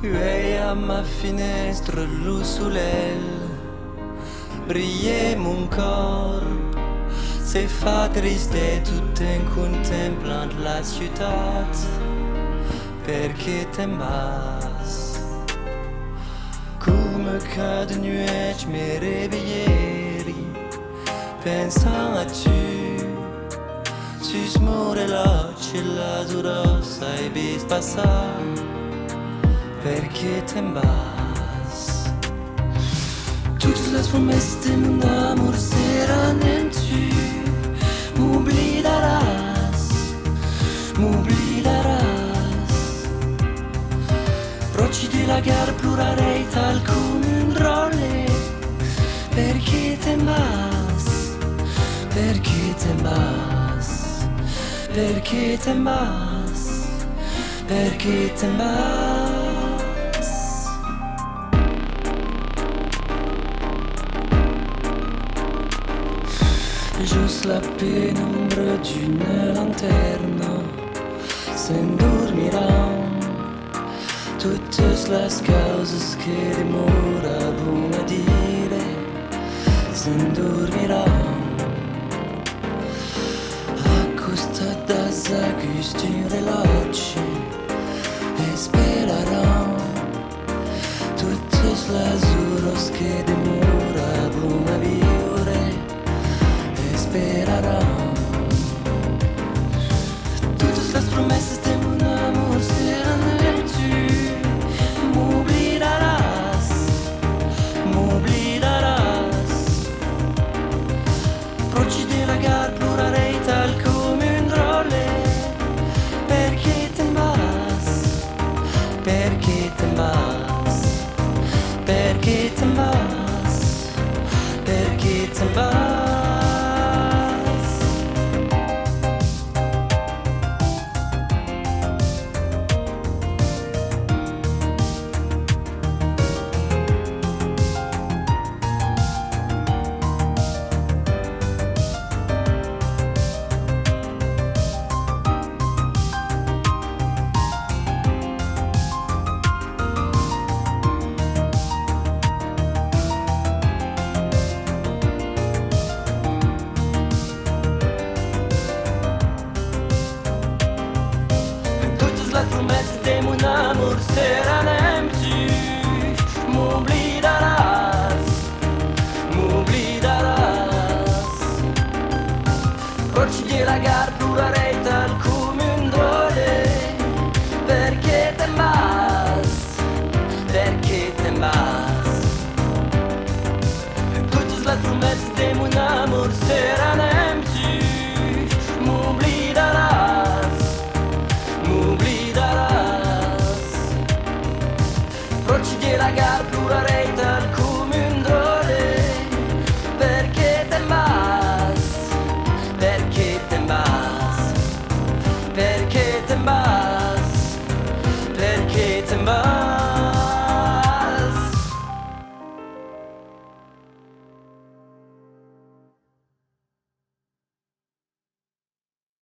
Et à ma finestre, le soleil brillait mon corps. C'est fa triste tout en contemplant la ciutat. Perché t'embas come cade nuit, je me réveillais pensant à tu smore là, c'è la durosa e bis passar. Perché t'embas toutes les promesses de mon amour seront en tu. M'oublieras. Proci di la gara plurarei tal come un rolle. Perché t'embas, perché t'embas, perché t'embas, perché t'embas. Juste la pénombre d'une lanterne s'endormirà. Toutes les causes che demorano a dire s'endormirà. Accostadas a un relógio esperarão. Toutes les horas che demorano a vivere esperarão. Todas las promesas de mon amour serán en tu. M'oublieras. Proci di la gara plurarei tal come un rolle. Perché t'embas, perché t'embas, perché t'embas, perché t'embas. Perché t'embas, perché t'embas.